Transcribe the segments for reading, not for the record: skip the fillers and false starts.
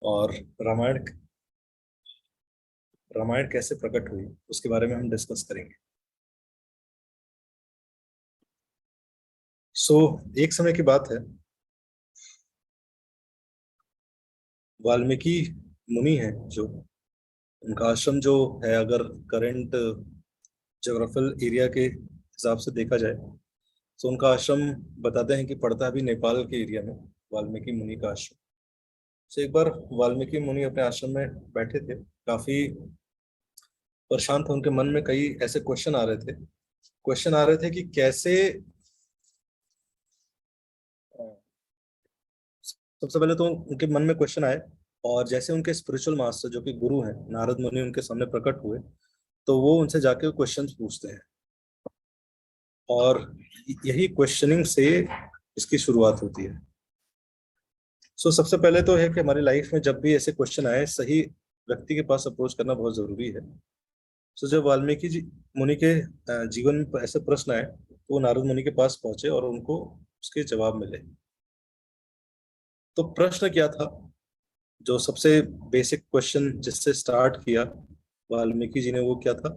और रामायण रामायण कैसे प्रकट हुई उसके बारे में हम डिस्कस करेंगे। सो एक समय की बात है, वाल्मीकि मुनि हैं जो उनका आश्रम जो है, अगर करंट ज्योग्राफिकल एरिया के हिसाब से देखा जाए तो उनका आश्रम बताते हैं कि पड़ता है अभी नेपाल के एरिया में, वाल्मीकि मुनि का आश्रम। तो एक बार वाल्मीकि मुनि अपने आश्रम में बैठे थे, काफी परेशान थे। उनके मन में कई ऐसे क्वेश्चन आ रहे थे कि कैसे सबसे पहले तो उनके मन में क्वेश्चन आए, और जैसे उनके स्पिरिचुअल मास्टर जो कि गुरु हैं नारद मुनि उनके सामने प्रकट हुए, तो वो उनसे जाके क्वेश्चंस पूछते हैं। और यही क्वेश्चनिंग से इसकी शुरुआत होती है। सबसे पहले तो है कि हमारी लाइफ में जब भी ऐसे क्वेश्चन आए, सही व्यक्ति के पास अप्रोच करना बहुत जरूरी है। जब वाल्मीकि जी मुनि के जीवन में ऐसे प्रश्न आए तो वो नारद मुनि के पास पहुंचे और उनको उसके जवाब मिले। तो प्रश्न क्या था? जो सबसे बेसिक क्वेश्चन जिससे स्टार्ट किया वाल्मीकि जी ने, वो क्या था?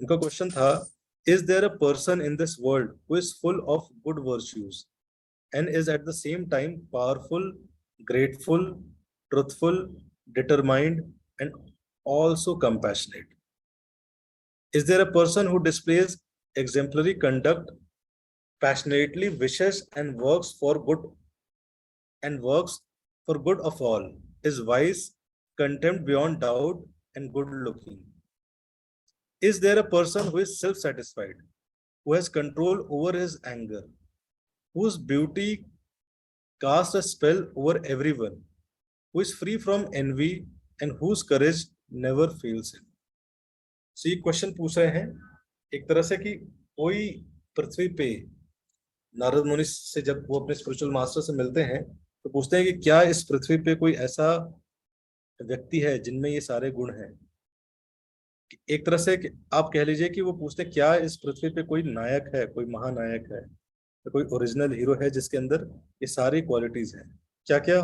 उनका क्वेश्चन था, is there a person in this world who is full of good virtues and is at the same time powerful, grateful, truthful, determined, and also compassionate? Is there a person who displays exemplary conduct, passionately wishes and works for good of all, is wise, contempt beyond doubt, and good looking? Is there a person who is self satisfied, who has control over his anger, whose beauty casts a spell over everyone, who is free from envy, and whose courage never fails him? ये question पूछ रहे हैं एक तरह से कि कोई पृथ्वी पे, नारद मुनि से जब वो अपने स्पिरिचुअल मास्टर से मिलते हैं तो पूछते हैं कि क्या इस पृथ्वी पे कोई ऐसा व्यक्ति है जिनमें ये सारे गुण हैं। एक तरह से आप कह लीजिए कि वो पूछते हैं, क्या इस पृथ्वी पे कोई नायक है, कोई महानायक है, कोई ओरिजिनल हीरो है जिसके अंदर ये सारी क्वालिटीज हैं? क्या क्या?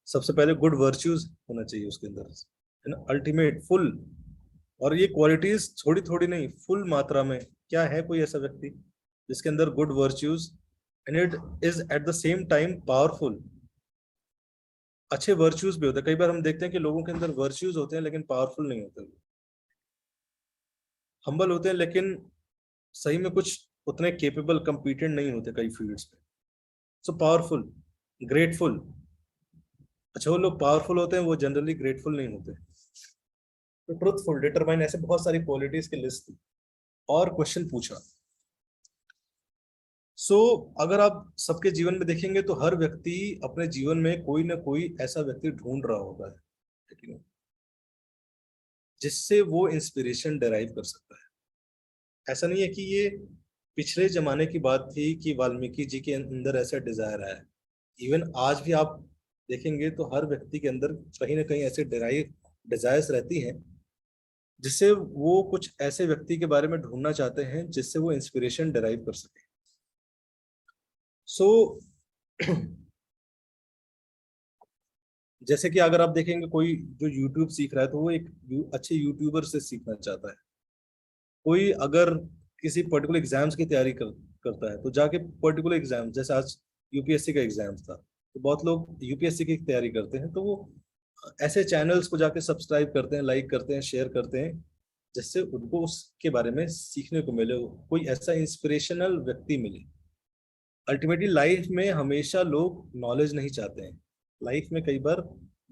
सबसे पहले गुड वर्च्यूज होना चाहिए उसके अंदर, है ना, अल्टीमेट फुल। और ये क्वालिटीज थोड़ी थोड़ी नहीं, फुल मात्रा में। क्या है कोई ऐसा व्यक्ति जिसके अंदर good virtues and it is at the same time powerful? अच्छे वर्च्यूज भी होते हैं। कई बार हम देखते हैं कि लोगों के अंदर वर्च्यूज होते हैं लेकिन पावरफुल नहीं होते, हम्बल होते हैं लेकिन सही में कुछ उतने केपेबल कम्पिटेंट नहीं होते कई फील्ड्स पे। Powerful, grateful. अच्छा, वो लोग पावरफुल होते हैं, वो जनरली ग्रेटफुल नहीं होते। तो ट्रुथफुल, डिटरमाइन, ऐसे बहुत सारी क्वालिटीज की लिस्ट थी और क्वेश्चन पूछा। अगर आप सबके जीवन में देखेंगे तो हर व्यक्ति अपने जीवन में कोई ना कोई ऐसा व्यक्ति ढूंढ रहा होता है कि नहीं, जिससे वो इंस्पिरेशन डेराइव कर सकता है। ऐसा नहीं है कि ये पिछले जमाने की बात थी कि वाल्मीकि जी के अंदर ऐसा डिजायर आया। इवन आज भी आप देखेंगे तो हर व्यक्ति के अंदर कहीं ना कहीं ऐसे डेराइव डिजायर्स रहती हैं, जिससे वो कुछ ऐसे व्यक्ति के बारे में ढूंढना चाहते हैं जिससे वो इंस्पिरेशन डेराइव कर सके। सो जैसे कि अगर आप देखेंगे कोई जो यूट्यूब सीख रहा है तो वो एक अच्छे यूट्यूबर से सीखना चाहता है। कोई अगर किसी पर्टिकुलर एग्जाम्स की तैयारी करता है तो जाके पर्टिकुलर एग्जाम, जैसे आज यूपीएससी का एग्जाम था तो बहुत लोग यूपीएससी की तैयारी करते हैं, तो वो ऐसे चैनल्स को जाके सब्सक्राइब करते हैं, लाइक करते हैं, शेयर करते हैं, जिससे उनको उसके बारे में सीखने को मिले, कोई ऐसा इंस्पिरेशनल व्यक्ति मिले। अल्टीमेटली लाइफ में हमेशा लोग नॉलेज नहीं चाहते हैं, लाइफ में कई बार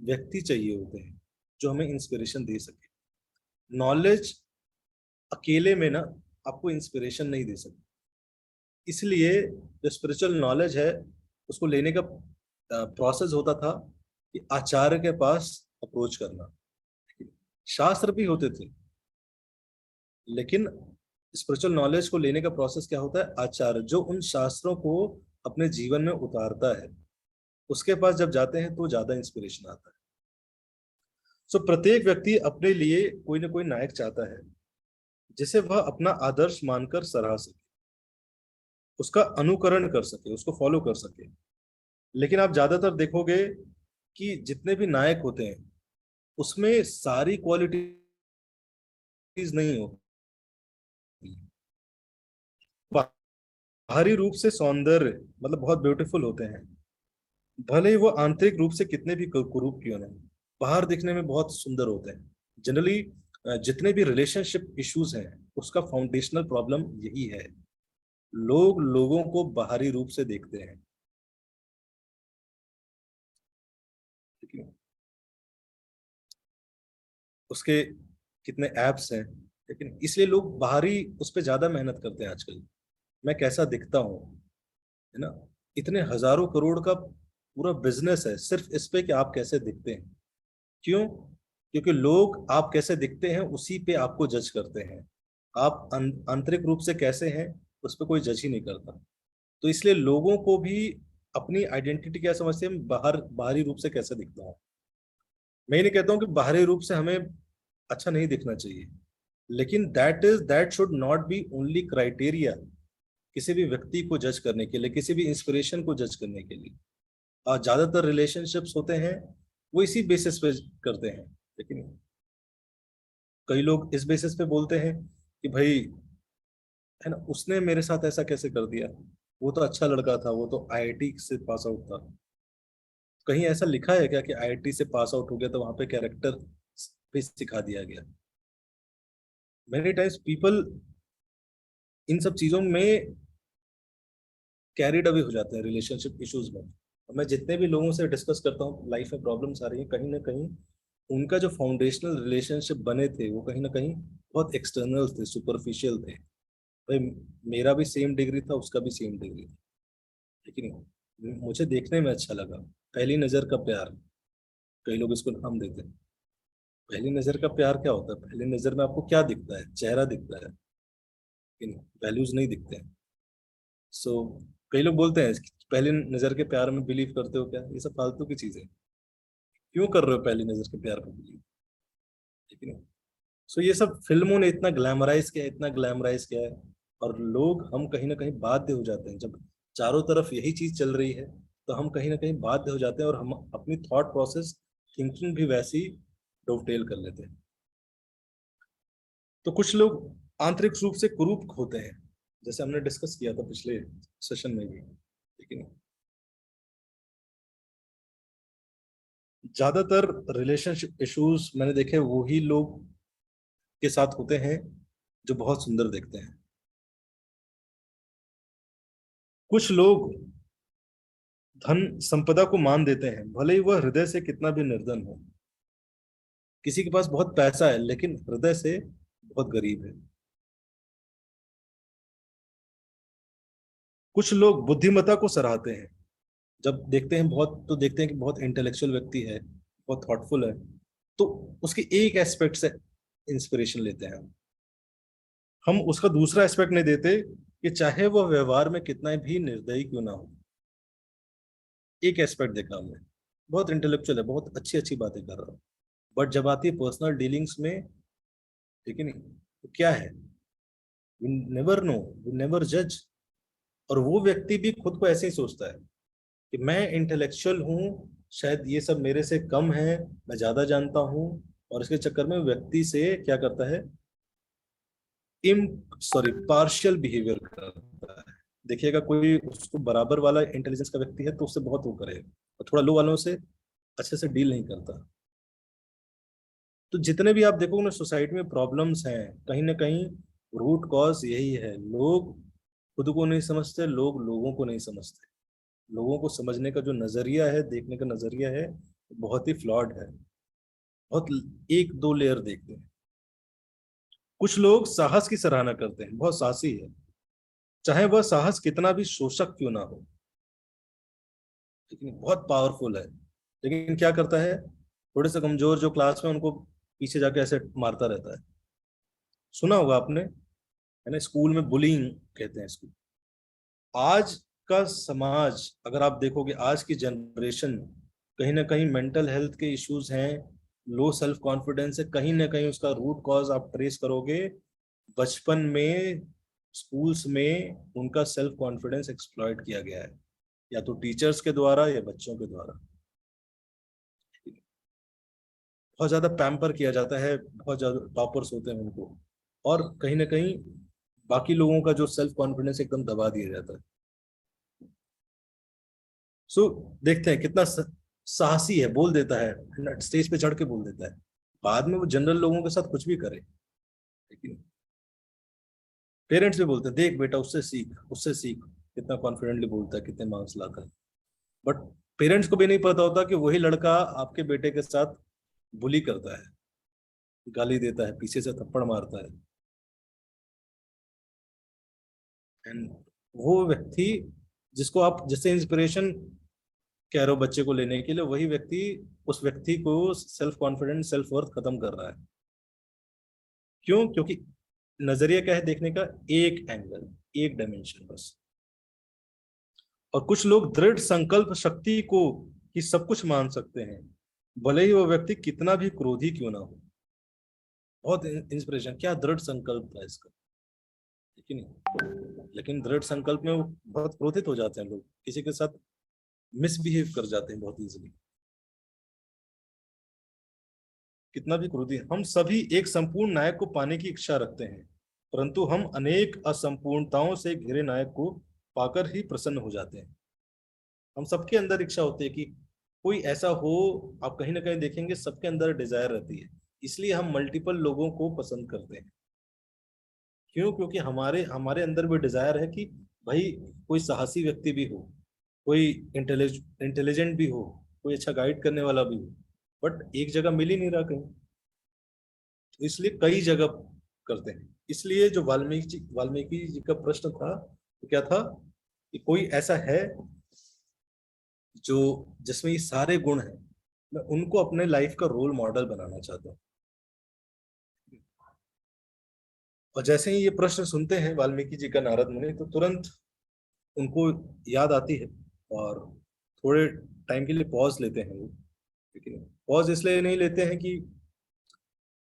व्यक्ति चाहिए होते हैं जो हमें इंस्पिरेशन दे सके। नॉलेज अकेले में ना आपको इंस्पिरेशन नहीं दे सकती। इसलिए जो स्पिरिचुअल नॉलेज है उसको लेने का प्रोसेस होता था कि आचार्य के पास अप्रोच करना। शास्त्र भी होते थे लेकिन स्पिरिचुअल नॉलेज को लेने का प्रोसेस क्या होता है? आचार्य जो उन शास्त्रों को अपने जीवन में उतारता है, उसके पास जब जाते हैं तो ज्यादा इंस्पिरेशन आता है। प्रत्येक व्यक्ति अपने लिए कोई ना कोई नायक चाहता है जिसे वह अपना आदर्श मानकर सराह सके, उसका अनुकरण कर सके, उसको फॉलो कर सके। लेकिन आप ज्यादातर देखोगे कि जितने भी नायक होते हैं उसमें सारी क्वालिटीज नहीं होती। बाहरी रूप से सौंदर्य मतलब बहुत ब्यूटीफुल होते हैं, भले ही वो आंतरिक रूप से कितने भी कुरूप क्यों ना हो, बाहर दिखने में बहुत सुंदर होते हैं। जनरली जितने भी रिलेशनशिप इश्यूज हैं उसका फाउंडेशनल प्रॉब्लम यही है, लोग लोगों को बाहरी रूप से देखते हैं। ठीक है? उसके कितने एप्स हैं, लेकिन इसलिए लोग बाहरी उस पर ज्यादा मेहनत करते हैं आजकल, मैं कैसा दिखता हूँ, है ना। इतने हजारों करोड़ का पूरा बिजनेस है सिर्फ इस पे कि आप कैसे दिखते हैं। क्यों? क्योंकि लोग आप कैसे दिखते हैं उसी पे आपको जज करते हैं। आप आंतरिक रूप से कैसे हैं उस पर कोई जज ही नहीं करता। तो इसलिए लोगों को भी अपनी आइडेंटिटी क्या समझते हैं, बाहरी रूप से कैसे दिखता हूँ। मैं ये नहीं कहता हूँ कि बाहरी रूप से हमें अच्छा नहीं दिखना चाहिए, लेकिन that should not be only criteria किसी भी व्यक्ति को जज करने के लिए, किसी भी इंस्पिरेशन को जज करने के लिए। और ज्यादातर रिलेशनशिप्स होते हैं वो इसी बेसिस पे करते हैं। लेकिन कई लोग इस बेसिस पे बोलते हैं कि भाई, है ना, उसने मेरे साथ ऐसा कैसे कर दिया, वो तो अच्छा लड़का था, वो तो आईआईटी से पास आउट था। कहीं ऐसा लिखा है क्या कि आईआईटी से पास आउट हो गया तो वहां पे कैरेक्टर भी सिखा दिया गया? मेनी टाइम्स पीपल इन सब चीजों में कैरिड अवे हो जाते हैं रिलेशनशिप इश्यूज में। और मैं जितने भी लोगों से डिस्कस करता हूँ लाइफ में प्रॉब्लम्स आ रही है, कहीं ना कहीं उनका जो फाउंडेशनल रिलेशनशिप बने थे वो कहीं ना कहीं बहुत एक्सटर्नल थे, सुपरफिशियल थे। भाई, मेरा भी सेम डिग्री था, उसका भी सेम डिग्री था, लेकिन मुझे देखने में अच्छा लगा। पहली नजर का प्यार, कई लोग इसको नाम देते हैं। पहली नजर का प्यार क्या होता है? पहली नजर में आपको क्या दिखता है? चेहरा दिखता है, लेकिन वैल्यूज नहीं दिखते हैं। सो कई लोग बोलते हैं कि पहली नजर के प्यार में बिलीव करते हो क्या? ये सब फालतू की चीजें। क्यों कर रहे हो पहली नजर के प्यार पर बिलीव? ठीक है। सो ये सब फिल्मों ने इतना ग्लैमराइज किया, इतना ग्लैमराइज किया है, और लोग, हम कहीं ना कहीं बाध्य हो जाते हैं जब चारों तरफ यही चीज चल रही है, तो हम कहीं ना कहीं बाध्य हो जाते हैं और हम अपनी थॉट प्रोसेस, थिंकिंग भी वैसी डोवटेल कर लेते हैं। तो कुछ लोग आंतरिक रूप से कुरूप होते हैं, जैसे हमने डिस्कस किया था पिछले सेशन में भी। लेकिन ज्यादातर रिलेशनशिप इश्यूज मैंने देखे वही लोग के साथ होते हैं जो बहुत सुंदर दिखते हैं। कुछ लोग धन संपदा को मान देते हैं भले ही वह हृदय से कितना भी निर्धन हो। किसी के पास बहुत पैसा है लेकिन हृदय से बहुत गरीब है। कुछ लोग बुद्धिमत्ता को सराहते हैं, जब देखते हैं बहुत, तो देखते हैं कि बहुत इंटेलेक्चुअल व्यक्ति है, बहुत थॉटफुल है, तो उसके एक एस्पेक्ट से इंस्पिरेशन लेते हैं। हम उसका दूसरा एस्पेक्ट नहीं देते कि चाहे वह व्यवहार में कितना भी निर्दयी क्यों ना हो। एक एस्पेक्ट देखा हमने, बहुत इंटेलेक्चुअल है, बहुत अच्छी अच्छी बातें कर रहा हूँ, बट जब आती है पर्सनल डीलिंग्स में, ठीक है नहीं, तो क्या है, we never know, we never जज। और वो व्यक्ति भी खुद को ऐसे ही सोचता है कि मैं इंटेलेक्चुअल हूँ, शायद ये सब मेरे से कम है, मैं ज्यादा जानता हूँ, और इसके चक्कर में व्यक्ति से क्या करता है, इम सॉरी पार्शियल बिहेवियर करता है। देखिएगा कोई उसको बराबर वाला इंटेलिजेंस का व्यक्ति है तो उससे बहुत वो करेगा, और थोड़ा लो वालों से अच्छे से डील नहीं करता। तो जितने भी आप देखोगे ना सोसाइटी में प्रॉब्लम्स हैं, कहीं ना कहीं रूट कॉज यही है, लोग खुद को नहीं समझते, लोग लोगों को नहीं समझते। लोगों को समझने का जो नजरिया है, देखने का नजरिया है, बहुत ही फ्लॉड है, बहुत एक दो लेयर देखते हैं। कुछ लोग साहस की सराहना करते हैं, बहुत साहसी है, चाहे वह साहस कितना भी शोषक क्यों ना हो, लेकिन बहुत पावरफुल है। लेकिन क्या करता है, थोड़े से कमजोर जो क्लास में उनको पीछे जाके ऐसे मारता रहता है। सुना होगा आपने, है ना, स्कूल में बुलिंग कहते हैं इसको। आज का समाज अगर आप देखोगे, आज की जनरेशन, कहीं ना कहीं मेंटल हेल्थ के इश्यूज हैं, लो सेल्फ कॉन्फिडेंस है, कहीं ना कहीं उसका रूट कॉज आप ट्रेस करोगे बचपन में, स्कूल्स में उनका सेल्फ कॉन्फिडेंस एक्सप्लॉइट किया गया है, या तो टीचर्स के द्वारा या बच्चों के द्वारा। बहुत ज्यादा पैम्पर किया जाता है, बहुत ज्यादा टॉपर्स होते हैं उनको, और कहीं ना कहीं बाकी लोगों का जो सेल्फ कॉन्फिडेंस एकदम दबा दिया जाता है। सो देखते हैं कितना साहसी है, बोल देता है, स्टेज पे चढ़ के बोल देता है, बाद में वो जनरल लोगों के साथ कुछ भी करे। लेकिन पेरेंट्स भी बोलते हैं, देख बेटा उससे सीख, उससे सीख, कितना कॉन्फिडेंटली बोलता है, कितने मार्क्स लाता है। बट पेरेंट्स को भी नहीं पता होता कि वही लड़का आपके बेटे के साथ बुली करता है, गाली देता है, पीछे से थप्पड़ मारता है। एंड वो व्यक्ति जिसको आप जैसे इंस्पिरेशन कह रहे हो बच्चे को लेने के लिए, वही व्यक्ति उस व्यक्ति को सेल्फ कॉन्फिडेंस, सेल्फ वर्थ खत्म कर रहा है। क्यों? क्योंकि नजरिया क्या है देखने का, एक एंगल, एक डायमेंशन बस। और कुछ लोग दृढ़ संकल्प शक्ति को ही सब कुछ मान सकते हैं, भले ही वो व्यक्ति कितना भी क्रोधी क्यों ना हो। बहुत इंस्पिरेशन, क्या दृढ़ संकल्प था इसका, ठीक है नहीं? लेकिन दृढ़ संकल्प में वो बहुत क्रोधित हो जाते हैं लोग, किसी के साथ मिसबिहेव कर जाते हैं बहुत इजीली। कितना भी क्रोधी, हम सभी एक संपूर्ण नायक को पाने की इच्छा रखते हैं, परंतु हम अनेक असंपूर्णताओं से घिरे नायक को पाकर ही प्रसन्न हो जाते हैं। हम सबके अंदर इच्छा होती है कि कोई ऐसा हो, आप कहीं ना कहीं देखेंगे सबके अंदर डिजायर रहती है, इसलिए हम मल्टीपल लोगों को पसंद करते हैं। क्यों? क्योंकि हमारे हमारे अंदर भी डिजायर है कि भाई कोई साहसी व्यक्ति भी हो, कोई इंटेलिजेंट भी हो, कोई अच्छा गाइड करने वाला भी हो, बट एक जगह मिल ही नहीं रहा कहीं, तो इसलिए कई जगह करते हैं। इसलिए जो वाल्मीकि जी का प्रश्न था, तो क्या था कि कोई ऐसा है जो जिसमें ये सारे गुण हैं, मैं उनको अपने लाइफ का रोल मॉडल बनाना चाहता हूँ। और जैसे ही ये प्रश्न सुनते हैं वाल्मीकि जी का नारद मुनि, तो तुरंत उनको याद आती है, और थोड़े टाइम के लिए पॉज लेते हैं वो। लेकिन पॉज इसलिए नहीं लेते हैं कि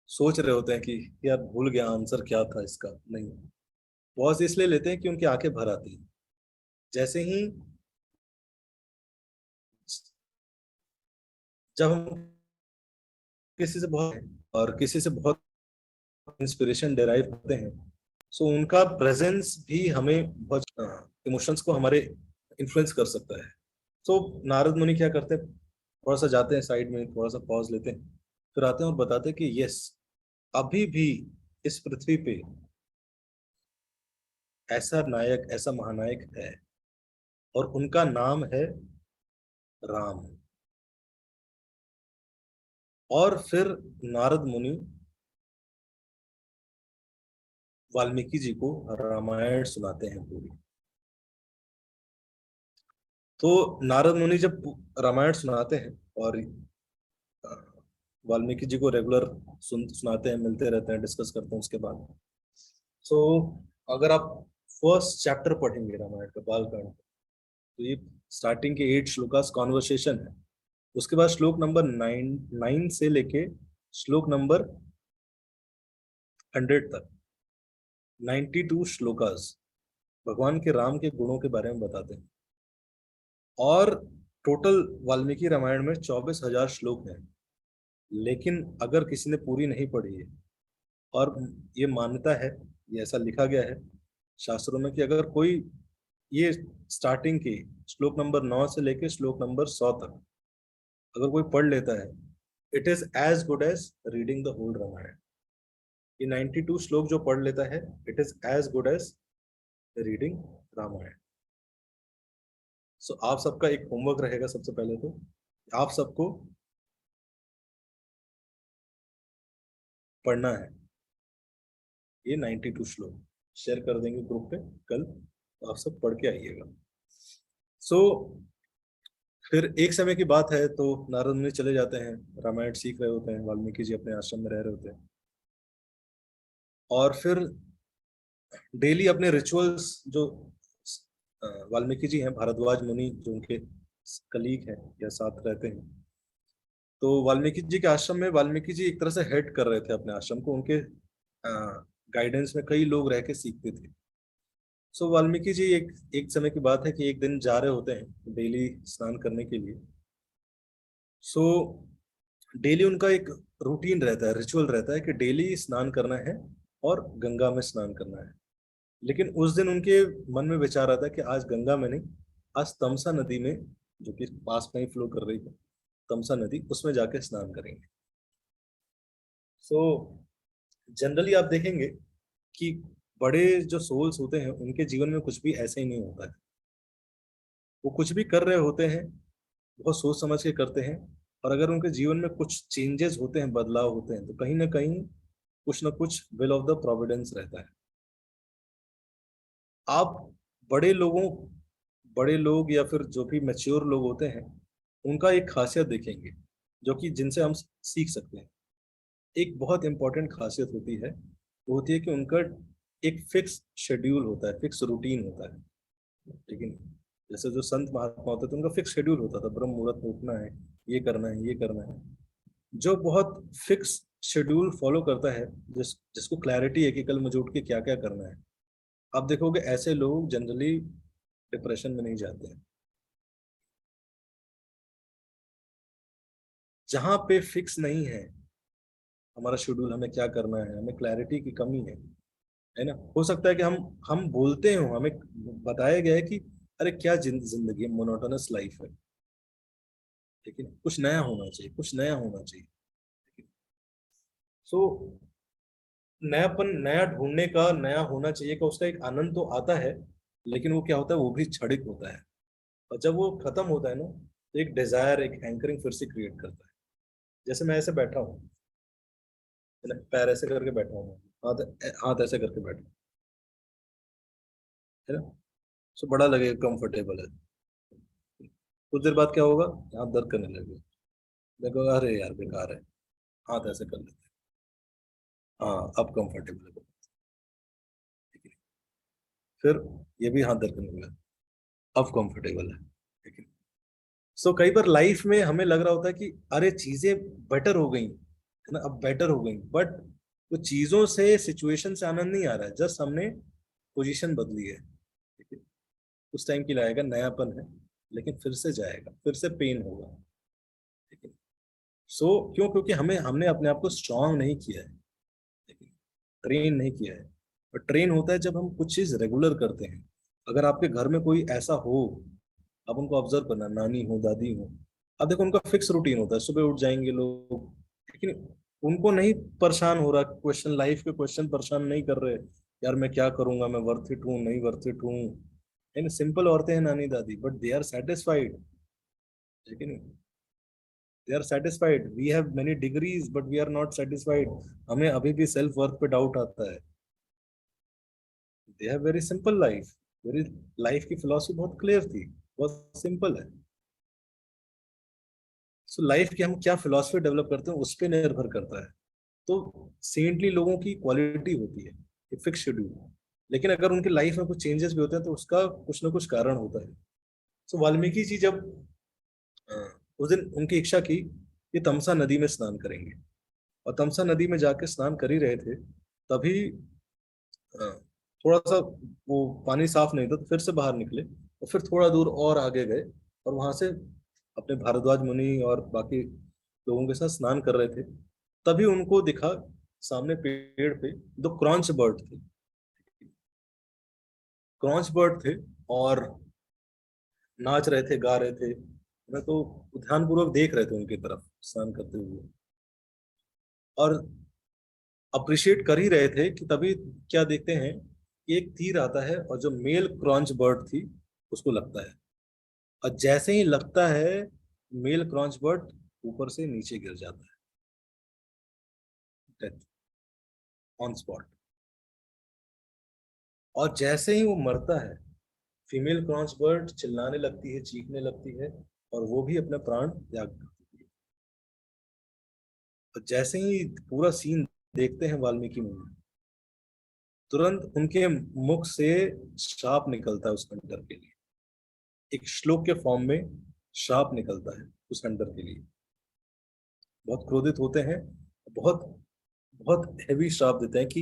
सोच रहे होते हैं कि यार भूल गया आंसर क्या था इसका, नहीं। पॉज इसलिए लेते हैं कि उनकी आंखें भर आती हैं। जैसे ही जब हम किसी से बहुत और किसी से बहुत इंस्पिरेशन डेराइव करते हैं, सो उनका प्रेजेंस भी हमें बहुत इमोशंस को हमारे इन्फ्लुएंस कर सकता है। सो नारद मुनि क्या करते हैं, थोड़ा सा जाते हैं साइड में, थोड़ा सा पॉज लेते हैं, फिर आते हैं और बताते हैं कि यस, अभी भी इस पृथ्वी पे ऐसा नायक, ऐसा महानायक है, और उनका नाम है राम। और फिर नारद मुनि वाल्मीकि जी को रामायण सुनाते हैं पूरी। तो नारद मुनि जब रामायण सुनाते हैं, और वाल्मीकि जी को रेगुलर सुनाते हैं, मिलते रहते हैं, डिस्कस करते हैं उसके बाद। सो अगर आप फर्स्ट चैप्टर पढ़ेंगे रामायण का, बालकांड, तो ये स्टार्टिंग के 8 श्लोकास कॉन्वर्सेशन है। उसके बाद श्लोक नंबर 9 से लेके श्लोक नंबर 100 तक, 92 श्लोकास भगवान के राम के गुणों के बारे में बताते हैं। और टोटल वाल्मीकि रामायण में 24,000 श्लोक हैं। लेकिन अगर किसी ने पूरी नहीं पढ़ी है, और ये मान्यता है, ये ऐसा लिखा गया है शास्त्रों में, कि अगर कोई ये स्टार्टिंग की श्लोक नंबर 9 से लेके श्लोक नंबर 100 तक अगर कोई पढ़ लेता है, it is as good as reading the whole Ramayana. ये 92 श्लोक जो पढ़ लेता है, it is as good as reading Ramayana. सो आप सबका एक होमवर्क रहेगा, सबसे पहले तो आप सबको पढ़ना है ये 92 श्लोक। शेयर कर देंगे ग्रुप पे कल, तो आप सब पढ़ के आइएगा। सो फिर एक समय की बात है, तो नारद मुनि चले जाते हैं, रामायण सीख रहे होते हैं, वाल्मीकि जी अपने आश्रम में रह रहे होते हैं। और फिर डेली अपने रिचुअल्स जो वाल्मीकि जी हैं, भारद्वाज मुनि जो उनके कलीग हैं या साथ रहते हैं, तो वाल्मीकि जी के आश्रम में वाल्मीकि जी एक तरह से हेड कर रहे थे अपने आश्रम को, उनके गाइडेंस में कई लोग रह के सीखते थे। सो वाल्मीकि जी एक एक समय की बात है कि एक दिन जा रहे होते हैं डेली स्नान करने के लिए। सो डेली उनका एक रूटीन रहता है, रिचुअल रहता है कि डेली स्नान करना है और गंगा में स्नान करना है। लेकिन उस दिन उनके मन में विचार आता है कि आज गंगा में नहीं, आज तमसा नदी में, जो कि पास में ही फ्लो कर रही है, तमसा नदी, उसमें जाके स्नान करेंगे। सो जनरली आप देखेंगे कि बड़े जो सोल्स होते हैं उनके जीवन में कुछ भी ऐसे ही नहीं होता है। वो कुछ भी कर रहे होते हैं, बहुत सोच समझ के करते हैं। और अगर उनके जीवन में कुछ चेंजेस होते हैं, बदलाव होते हैं, तो कहीं ना कहीं कुछ ना कुछ विल ऑफ द प्रोविडेंस रहता है। आप बड़े लोगों बड़े लोग या फिर जो भी मैच्योर लोग होते हैं, उनका एक खासियत देखेंगे जो कि जिनसे हम सीख सकते हैं। एक बहुत इंपॉर्टेंट खासियत होती है, वो होती है कि उनका एक फिक्स शेड्यूल होता है, फिक्स रूटीन होता है। लेकिन जैसे जो संत महात्मा होते थे, उनका फिक्स शेड्यूल होता था, ब्रह्म मुहूर्त में उठना है, ये करना है, ये करना है। जो बहुत फिक्स शेड्यूल फॉलो करता है, जिसको क्लैरिटी है कि कल मुझे उठ के क्या क्या करना है, आप देखोगे ऐसे लोग जनरली डिप्रेशन में नहीं जाते हैं। जहां पे फिक्स नहीं है हमारा शेड्यूल, हमें क्या करना है, हमें क्लैरिटी की कमी है ना। हो सकता है कि हम बोलते हो, हमें बताया गया है कि अरे क्या जिंदगी मोनोटोनस लाइफ है, लेकिन कुछ नया होना चाहिए, कुछ नया होना चाहिए। सो नयापन, नया ढूंढने का, नया होना चाहिए का उसका एक आनंद तो आता है, लेकिन वो क्या होता है, वो भी क्षणिक होता है। और जब वो खत्म होता है ना, तो एक डिजायर, एक हैंकरिंग फिर से क्रिएट करता है। जैसे मैं ऐसे बैठा हूँ, है ना, पैर ऐसे करके बैठा हूँ, हाथ हाथ ऐसे करके बैठा हूँ, है ना। सो बड़ा लगेगा, कंफर्टेबल है। कुछ देर बाद क्या होगा, हाथ दर्द करने लगेगा, देखो अरे यार बेकार है, हाथ ऐसे कर लेते हैं, हाँ अब कंफर्टेबल है, ठीक है। फिर ये भी हाथ दर्द करने लगा, अब कंफर्टेबल है, ठीक है। सो कई बार लाइफ में हमें लग रहा होता है कि अरे चीजें बेटर हो गई, है ना, अब बेटर हो गई, बट वो चीजों से, सिचुएशन से आनंद नहीं आ रहा है, जस्ट हमने पोजीशन बदली है, ठीक है। उस टाइम के लिए आएगा, नयापन है, लेकिन फिर से जाएगा, फिर से पेन होगा, ठीक है। सो क्यों, क्योंकि हमें हमने अपने आप को स्ट्रांग नहीं किया है, ठीक है, ट्रेन नहीं किया है। और ट्रेन होता है जब हम कुछ चीज रेगुलर करते हैं। अगर आपके घर में कोई ऐसा हो, आप उनको ऑब्जर्व करना, नानी हो, दादी हो, अब देखो उनका फिक्स रूटीन होता है, सुबह उठ जाएंगे लोग, लेकिन उनको नहीं परेशान हो रहा, क्वेश्चन, लाइफ के क्वेश्चन परेशान नहीं कर रहे, यार मैं क्या करूंगा, मैं वर्थ इट हूँ, नहीं वर्थ इट हूँ। इन सिंपल औरतें हैं नानी दादी, बट दे आर सेटिस्फाइड, लेकिन they are satisfied. We have many degrees but we are not satisfied. हमें अभी भी सेल्फ वर्थ पे डाउट आता है। They have very simple life, very, life की फिलोसफी बहुत क्लियर थी, बहुत सिंपल है। सो लाइफ की हम क्या फिलोसफी डेवलप करते हैं उस पर निर्भर करता है। तो सेंटली लोगों की क्वालिटी होती है, एक फिक्स शेड्यूल। लेकिन अगर उनकी लाइफ में कुछ चेंजेस भी होते हैं तो उसका कुछ ना कुछ कारण होता है। सो वाल्मीकि जी जब अ, उस दिन उनकी इच्छा की कि तमसा नदी में स्नान करेंगे, और तमसा नदी में जाके स्नान कर ही रहे थे, तभी अ, थोड़ा सा वो पानी साफ नहीं था, तो फिर से बाहर निकले और फिर थोड़ा दूर और आगे गए, और वहां से अपने भारद्वाज मुनि और बाकी लोगों के साथ स्नान कर रहे थे। तभी उनको दिखा सामने पेड़ पे दो क्रॉन्च बर्ड थे, क्रॉन्च बर्ड थे, और नाच रहे थे, गा रहे थे। मैं तो ध्यानपूर्वक देख रहे थे उनकी तरफ स्नान करते हुए, और अप्रिशिएट कर ही रहे थे कि तभी क्या देखते हैं कि एक तीर आता है और जो मेल क्रॉन्च बर्ड थी उसको लगता है। और जैसे ही लगता है, मेल क्रॉन्च बर्ड ऊपर से नीचे गिर जाता है, डेथ ऑन स्पॉट। और जैसे ही वो मरता है, फीमेल क्रॉन्च बर्ड चिल्लाने लगती है, चीखने लगती है, और वो भी अपने प्राण त्याग देती है। और जैसे ही पूरा सीन देखते हैं वाल्मीकि मुनि, तुरंत उनके मुख से श्राप निकलता है उस हंटर के लिए, एक श्लोक के फॉर्म में श्राप निकलता है उस हंटर के लिए। बहुत क्रोधित होते हैं, बहुत बहुत हैवी श्राप देते हैं कि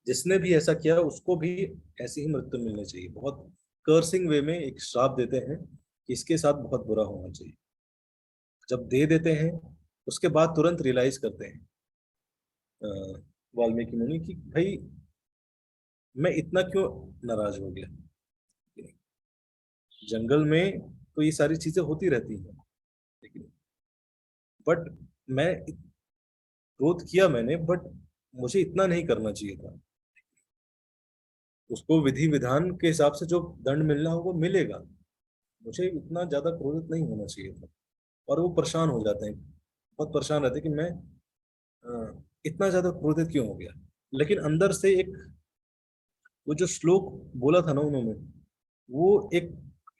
जिसने भी ऐसा किया उसको भी ऐसी ही मृत्यु मिलनी चाहिए। बहुत कर्सिंग वे में एक श्राप देते हैं कि इसके साथ बहुत बुरा होना चाहिए। जब दे देते हैं, उसके बाद तुरंत रियलाइज करते हैं वाल्मीकि मुनि कि भाई मैं इतना क्यों नाराज हो गया। जंगल में तो ये सारी चीजें होती रहती हैं, लेकिन बट मैं क्रोध किया मैंने, बट मुझे इतना नहीं करना चाहिए था। उसको विधि विधान के हिसाब से जो दंड मिलना हो वो मिलेगा, मुझे इतना ज्यादा क्रोधित नहीं होना चाहिए था। और वो परेशान हो जाते हैं, बहुत परेशान रहते हैं कि मैं इतना ज्यादा क्रोधित क्यों हो गया। लेकिन अंदर से एक वो जो श्लोक बोला था ना उन्होंने, वो एक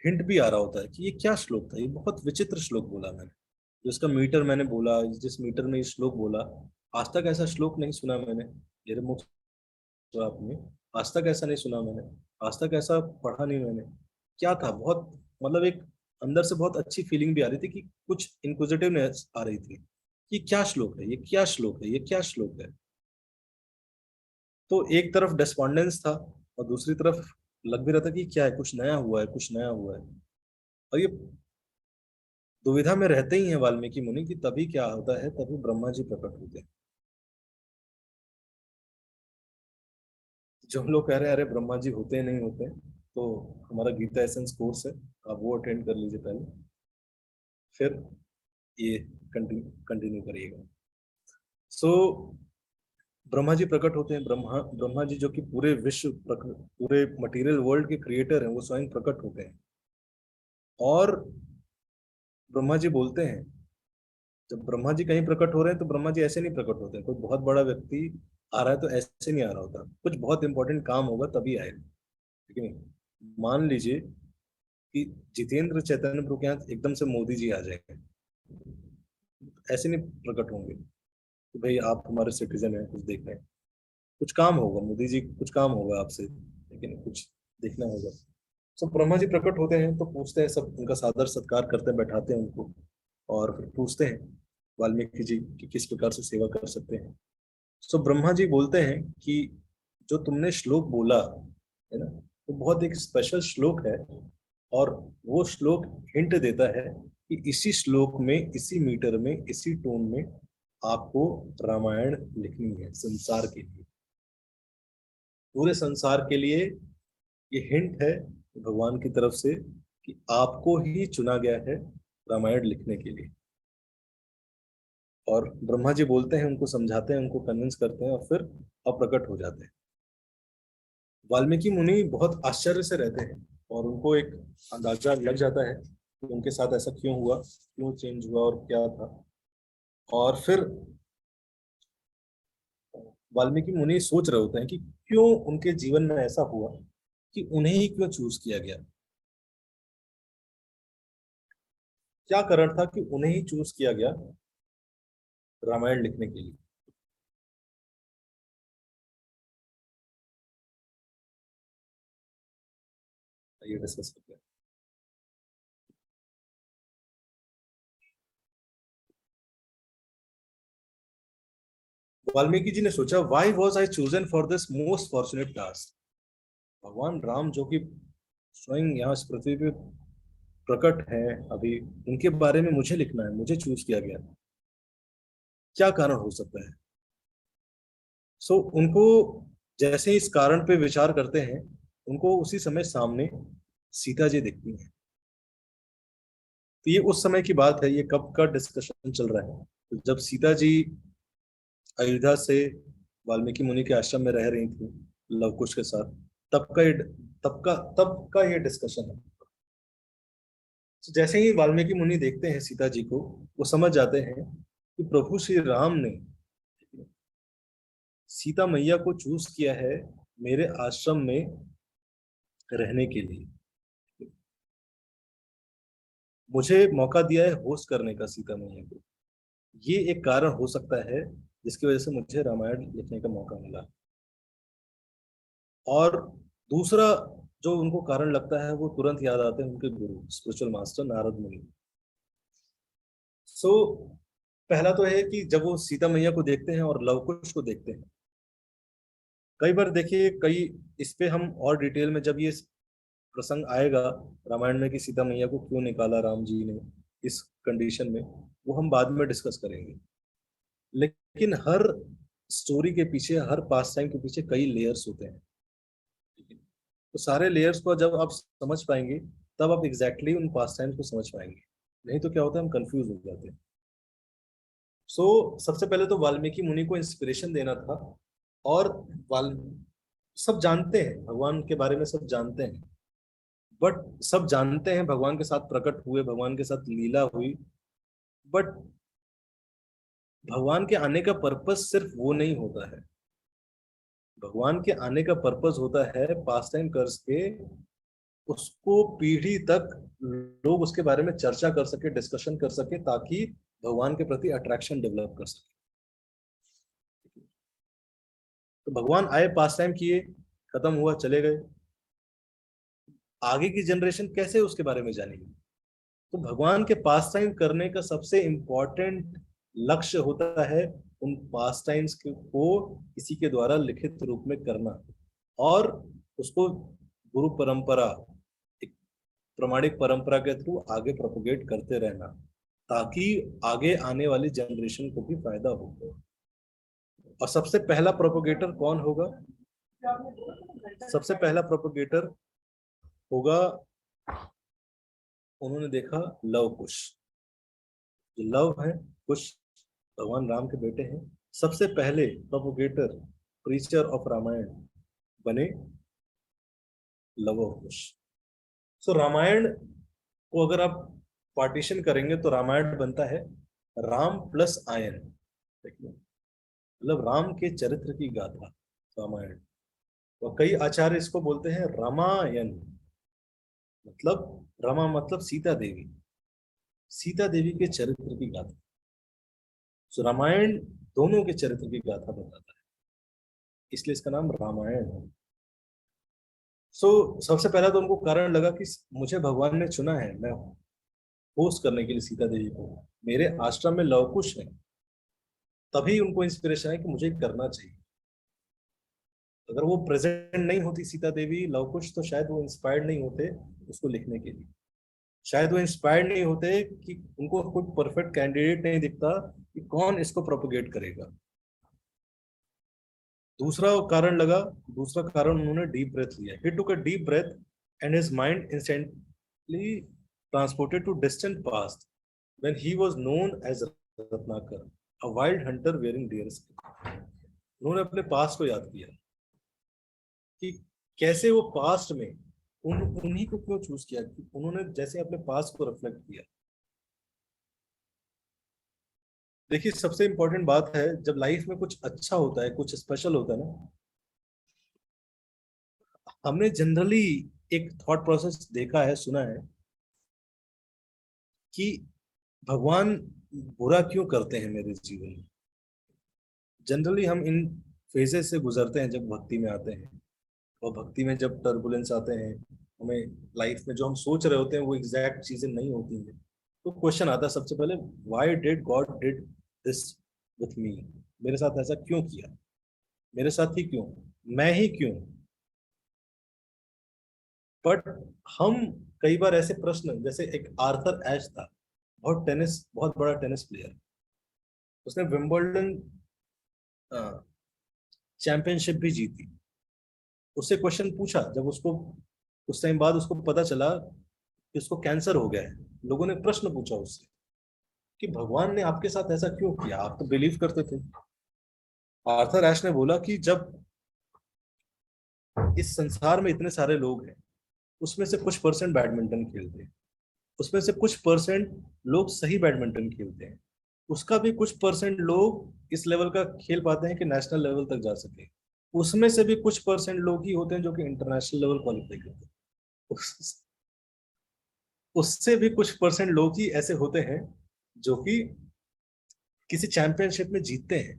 हिंट भी आ रहा होता है कि ये क्या श्लोक था। ये बहुत विचित्र श्लोक बोला मैंने, जिसका मीटर मैंने बोला, जिस मीटर में ये श्लोक बोला, आज तक ऐसा श्लोक नहीं सुना मैंने मेरे मुख से आपने। आज तक ऐसा नहीं सुना मैंने, आज तक ऐसा पढ़ा नहीं मैंने। क्या था, बहुत मतलब एक अंदर से बहुत अच्छी फीलिंग भी आ रही थी कि कुछ इंक्विजिटिवनेस आ रही थी कि क्या श्लोक है, ये क्या श्लोक है, ये क्या श्लोक है। तो एक तरफ डेस्पॉन्डेंस था और दूसरी तरफ लग भी रहा था कि क्या है, कुछ नया हुआ है, कुछ नया हुआ है। और ये दुविधा में रहते ही हैं वाल्मीकि मुनि कि तभी क्या होता है, तभी ब्रह्मा जी प्रकट होते हैं। जो हम लोग कह रहे हैं अरे ब्रह्मा जी होते हैं नहीं होते हैं, तो हमारा गीता एसेंस कोर्स है, आप वो अटेंड कर लीजिए पहले, फिर ये कंटिन्यू कंटिन्यू करिएगा। सो ब्रह्मा जी प्रकट होते हैं। ब्रह्मा ब्रह्मा जी जो कि पूरे विश्व पूरे मटेरियल वर्ल्ड के क्रिएटर हैं, वो स्वयं प्रकट होते हैं। और ब्रह्मा जी बोलते हैं, जब ब्रह्मा जी कहीं प्रकट हो रहे हैं तो ब्रह्मा जी ऐसे नहीं प्रकट होते हैं। कोई बहुत बड़ा व्यक्ति आ रहा है तो ऐसे नहीं आ रहा होता, कुछ बहुत इंपॉर्टेंट काम होगा तभी आएगा, ठीक है। मान लीजिए कि जितेंद्र चैतन्य प्रभु के यहाँ एकदम से मोदी जी आ जाएंगे, ऐसे नहीं प्रकट होंगे कि भाई आप हमारे सिटीजन हैं, कुछ देखना है, कुछ काम होगा, मोदी जी कुछ काम होगा आपसे, लेकिन कुछ देखना होगा। सब ब्रह्मा जी प्रकट होते हैं तो पूछते हैं, सब उनका सादर सत्कार करते हैं, बैठाते हैं उनको, और फिर पूछते हैं वाल्मीकि जी कि किस प्रकार से सेवा कर सकते हैं। सो ब्रह्मा जी बोलते हैं कि जो तुमने श्लोक बोला है ना, वो बहुत एक स्पेशल श्लोक है। और वो श्लोक हिंट देता है कि इसी श्लोक में, इसी मीटर में, इसी टोन में आपको रामायण लिखनी है संसार के लिए, पूरे संसार के लिए। ये हिंट है भगवान की तरफ से कि आपको ही चुना गया है रामायण लिखने के लिए। और ब्रह्मा जी बोलते हैं, उनको समझाते हैं, उनको कन्विंस करते हैं, और फिर अप्रकट हो जाते हैं। वाल्मीकि मुनि बहुत आश्चर्य से रहते हैं, और उनको एक अंदाजा लग जाता है कि उनके साथ ऐसा क्यों हुआ, क्यों चेंज हुआ और क्या था। और फिर वाल्मीकि मुनि सोच रहे होते हैं कि क्यों उनके जीवन में ऐसा हुआ कि उन्हें ही क्यों चूज किया गया, क्या कारण था कि उन्हें ही चूज किया गया रामायण लिखने के लिए। ये डिस्कस करते हैं। वाल्मीकि जी ने सोचा, why was I chosen for this most fortunate task. भगवान राम जो कि स्वयं यहाँ इस पृथ्वी पे प्रकट है अभी, उनके बारे में मुझे लिखना है, मुझे चूज किया गया, क्या कारण हो सकता है। उनको जैसे ही इस कारण पे विचार करते हैं, उनको उसी समय सामने सीता जी दिखती हैं। तो ये उस समय की बात है, ये कब का डिस्कशन चल रहा है, तो जब सीता जी अयोध्या से वाल्मीकि मुनि के आश्रम में रह रही थी लवकुश के साथ, तब का ये तब का ये डिस्कशन है। तो जैसे ही वाल्मीकि मुनि देखते हैं सीता जी को, वो समझ जाते हैं कि प्रभु श्री राम ने सीता मैया को चूज किया है मेरे आश्रम में रहने के लिए, मुझे मौका दिया है होस्ट करने का सीता मैया को। ये एक कारण हो सकता है जिसकी वजह से मुझे रामायण लिखने का मौका मिला। और दूसरा जो उनको कारण लगता है, वो तुरंत याद आते हैं उनके गुरु स्पिरिचुअल मास्टर नारद मुनि। सो पहला तो है कि जब वो सीता मैया को देखते हैं और लवकुश को देखते हैं, कई बार देखिए, कई इस पे हम और डिटेल में जब ये प्रसंग आएगा रामायण में कि सीता मैया को क्यों निकाला राम जी ने इस कंडीशन में, वो हम बाद में डिस्कस करेंगे। लेकिन हर स्टोरी के पीछे, हर पास टाइम के पीछे कई लेयर्स होते हैं। ठीक है? तो सारे लेयर्स को जब आप समझ पाएंगे, तब आप एग्जैक्टली उन पास टाइम्स को समझ पाएंगे। नहीं तो क्या होता है, हम कंफ्यूज हो जाते हैं। सबसे पहले तो वाल्मीकि मुनि को इंस्पिरेशन देना था। और वाल सब जानते हैं भगवान के बारे में, सब जानते हैं, बट सब जानते हैं भगवान के साथ प्रकट हुए, भगवान के साथ लीला हुई, बट भगवान के आने का पर्पस सिर्फ वो नहीं होता है। भगवान के आने का पर्पस होता है पास टाइम करके उसको पीढ़ी तक लोग उसके बारे में चर्चा कर सके, डिस्कशन कर सके, ताकि भगवान के प्रति अट्रैक्शन डेवलप कर सके। तो भगवान आए, पास टाइम किए, खत्म हुआ, चले गए। आगे की जनरेशन कैसे उसके बारे में जानेगी? तो भगवान के पास टाइम करने का सबसे इम्पोर्टेंट लक्ष्य होता है उन पास टाइम्स को किसी के द्वारा लिखित रूप में करना, और उसको गुरु परंपरा, एक प्रमाणिक परंपरा के थ्रू आगे प्रोपोगेट करते रहना, ताकि आगे आने वाली जनरेशन को भी फायदा हो। और सबसे पहला प्रोपोगेटर कौन होगा? सबसे पहला प्रोपोगेटर होगा, उन्होंने देखा, लव कुश। जो लव है, कुश भगवान राम के बेटे हैं। सबसे पहले प्रोपोगेटर, प्रीचर ऑफ रामायण बने लव कुश। रामायण को अगर आप पार्टीशन करेंगे तो रामायण बनता है राम प्लस आयन। देखिए, मतलब राम के चरित्र की गाथा रामायण। और कई आचार्य इसको बोलते हैं रामायण। मतलब रमा मतलब सीता देवी, सीता देवी के चरित्र की गाथा। रामायण दोनों के चरित्र की गाथा बताता है, इसलिए इसका नाम रामायण है। सबसे पहला तो उनको कारण लगा कि मुझे भगवान ने चुना है, मैं होस्ट करने के लिए सीता देवी को, मेरे आश्रम में लवकुश है। तभी उनको इंस्पिरेशन है कि मुझे करना चाहिए। अगर वो प्रेजेंट नहीं होती सीता देवी, लवकुश, तो शायद वो इंस्पायर्ड नहीं होते उसको लिखने के लिए। शायद वो इंस्पायर्ड नहीं होते कि उनको कोई परफेक्ट कैंडिडेट नहीं दिखता कि कौन इसको प्रोपोगेट करेगा। दूसरा कारण लगा, दूसरा कारण उन्होंने डीप ब्रेथ लिया। He took a deep breath and his mind instantly transported to distant past when he was known as Ratnakar, a wild hunter wearing deer skin. उन्होंने अपने पास्ट को याद किया कि कैसे वो पास्ट में उन्हीं को क्यों चूज किया, कि उन्होंने जैसे अपने पास्ट को रिफ्लेक्ट किया। देखिए, सबसे इंपॉर्टेंट बात है, जब लाइफ में कुछ अच्छा होता है, कुछ स्पेशल होता है ना, हमने जनरली एक थॉट प्रोसेस देखा है, सुना है कि भगवान बुरा क्यों करते हैं मेरे जीवन में। जनरली हम इन फेजेस से गुजरते हैं जब भक्ति में आते हैं, और भक्ति में जब टर्बुलेंस आते हैं, हमें लाइफ में जो हम सोच रहे होते हैं वो एग्जैक्ट चीजें नहीं होती हैं। तो क्वेश्चन आता है सबसे पहले, why did God did this with me? मेरे साथ ऐसा क्यों किया? मेरे साथ ही क्यों? मैं ही क्यों? बट हम कई बार ऐसे प्रश्न, जैसे एक आर्थर एश था, बहुत बड़ा टेनिस प्लेयर, उसने विंबलडन चैंपियनशिप भी जीती। उससे क्वेश्चन पूछा जब उसको, उस टाइम बाद उसको पता चला कि उसको कैंसर हो गया है। लोगों ने प्रश्न पूछा उससे कि भगवान ने आपके साथ ऐसा क्यों किया, आप तो बिलीव करते थे। आर्थर एश ने बोला कि जब इस संसार में इतने सारे लोग हैं, उसमें से कुछ परसेंट बैडमिंटन खेलते हैं, उसमें से कुछ परसेंट लोग सही बैडमिंटन खेलते हैं, उसका भी कुछ परसेंट लोग इस लेवल का खेल पाते हैं कि नेशनल लेवल तक जा सके, उसमें से भी कुछ परसेंट लोग ही होते हैं जो कि इंटरनेशनल लेवल क्वालिफाई करते हैं, उससे भी कुछ परसेंट लोग ही ऐसे होते हैं जो कि किसी चैंपियनशिप में जीतते हैं।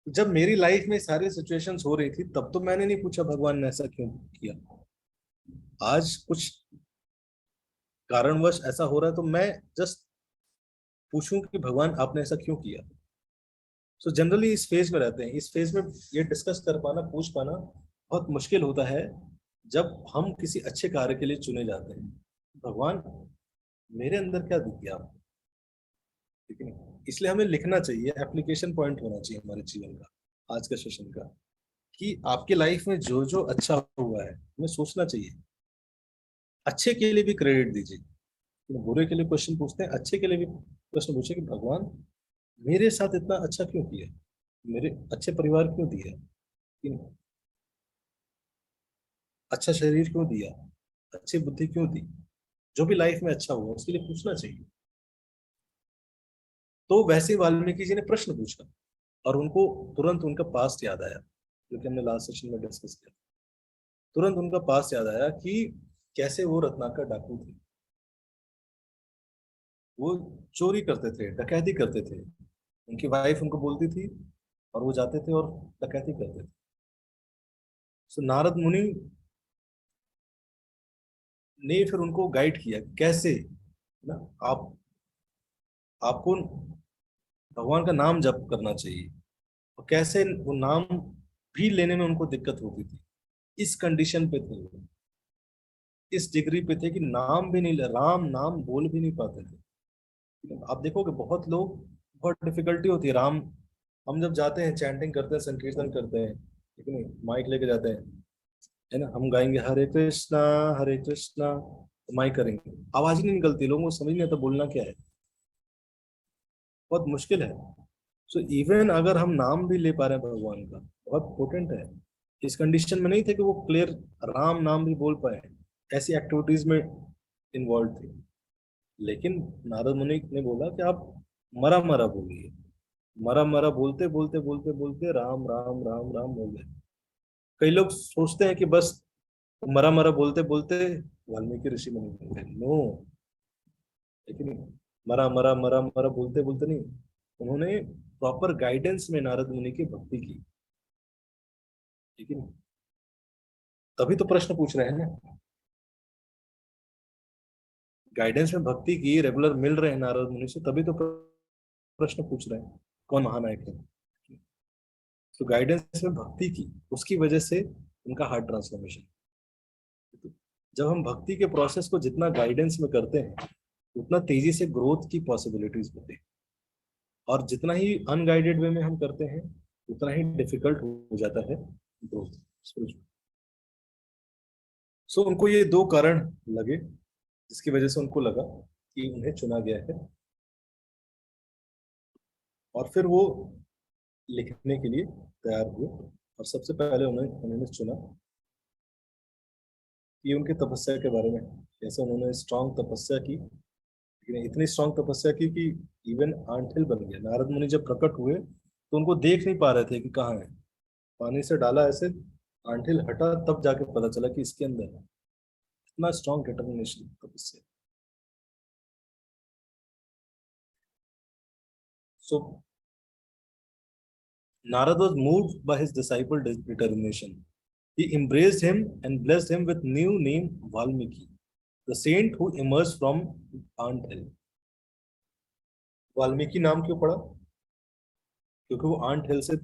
जब मेरी लाइफ में सारी सिचुएशंस हो रही थी, तब तो मैंने नहीं पूछा भगवान ने ऐसा क्यों किया। आज कुछ कारणवश ऐसा हो रहा है तो मैं जस्ट पूछूं कि भगवान आपने ऐसा क्यों किया। जनरली इस फेज में रहते हैं, इस फेज में ये डिस्कस कर पाना, पूछ पाना बहुत मुश्किल होता है जब हम किसी अच्छे कार्य के लिए चुने जाते हैं। भगवान, मेरे अंदर क्या दिख गया आपको? ठीक है, इसलिए हमें लिखना चाहिए, एप्लीकेशन पॉइंट होना चाहिए हमारे जीवन का, आज का सेशन का, कि आपके लाइफ में जो जो अच्छा हुआ है हमें सोचना चाहिए। अच्छे के लिए भी क्रेडिट दीजिए, बुरे के लिए क्वेश्चन पूछते हैं, अच्छे के लिए भी प्रश्न पूछे कि भगवान मेरे साथ इतना अच्छा क्यों किया, मेरे अच्छे परिवार क्यों दिया, कि अच्छा शरीर क्यों दिया, अच्छी बुद्धि क्यों दी, जो भी लाइफ में अच्छा हुआ उसके लिए पूछना चाहिए। तो वैसे ही वाल्मीकि जी ने प्रश्न पूछा और उनको तुरंत उनका पास्ट याद आया, जो कि हमने लास्ट सेशन में डिस्कस किया। तुरंत उनका पास्ट याद आया कि कैसे वो रत्नाकर डाकू थे, वो चोरी करते थे, डकैती करते थे, उनकी वाइफ उनको बोलती थी और वो जाते थे और डकैती करते थे। सो नारद मुनि ने फिर उनको गाइड किया कैसे ना, आप आपको भगवान का नाम जप करना चाहिए, और कैसे वो नाम भी लेने में उनको दिक्कत होती थी। इस कंडीशन पे थे वो, इस डिग्री पे थे कि नाम भी नहीं राम नाम बोल भी नहीं पाते थे। आप देखोगे बहुत लोग, बहुत डिफिकल्टी होती है राम, हम जब जाते हैं चैंटिंग करते हैं संकीर्तन करते हैं, ठीक है, माइक लेके जाते हैं, है ना, हम गाएंगे हरे कृष्णा, तो माइक करेंगे, आवाज ही नहीं निकलती, लोगों को समझ नहीं आता बोलना क्या है, बहुत मुश्किल है। सो इवन अगर हम नाम भी ले पा रहे हैं भगवान का, बहुत पोटेंट है। इस कंडीशन में नहीं थे कि वो क्लियर राम नाम भी बोल पाए, ऐसी एक्टिविटीज में इन्वॉल्व थे। लेकिन नारद मुनि ने बोला कि आप मरा मरा बोलिए, मरा मरा बोलते बोलते बोलते बोलते राम राम राम राम हो गए। कई लोग सोचते हैं कि बस मरा मरा बोलते बोलते वाल्मीकि ऋषि मुनि बन गए, नो। लेकिन मरा मरा मरा मरा बोलते बोलते नहीं, उन्होंने प्रॉपर गाइडेंस में नारद मुनि की भक्ति की, ठीक है, तभी तो प्रश्न पूछ रहे हैं ना। गाइडेंस में भक्ति की, रेगुलर मिल रहे हैं नारद मुनि से, तभी तो प्रश्न पूछ रहे हैं कौन महानायक है। तो गाइडेंस में भक्ति की, उसकी वजह से उनका हार्ट ट्रांसफॉर्मेशन। जब हम भक्ति के प्रोसेस को जितना गाइडेंस में करते हैं उतना तेजी से ग्रोथ की पॉसिबिलिटीज होती है, और जितना ही अनगाइडेड वे में हम करते हैं उतना ही डिफिकल्ट हो जाता है ग्रोथ। सो उनको ये दो कारण लगे जिसकी वजह से उनको लगा कि उन्हें चुना गया है, और फिर वो लिखने के लिए तैयार हुए। और सबसे पहले उन्हें उन्होंने चुना कि उनकी तपस्या के बारे में, जैसे उन्होंने स्ट्रांग तपस्या की, लेकिन इतनी स्ट्रांग तपस्या की कि इवन आंट हिल बन गया। नारद मुनि जब प्रकट हुए तो उनको देख नहीं पा रहे थे कि कहाँ है, पानी से डाला ऐसे, आंट हिल हटा, तब जाके पता चला कि इसके अंदर है। इतना स्ट्रांग डिटर्मिनेशन तपस्या। सो Narad was moved by his disciple determination. He embraced him and blessed him with new name Valmiki, the saint who emerged from Ant Hill. Valmiki नाम क्यों पड़ा? क्योंकि वो आंट हिल से,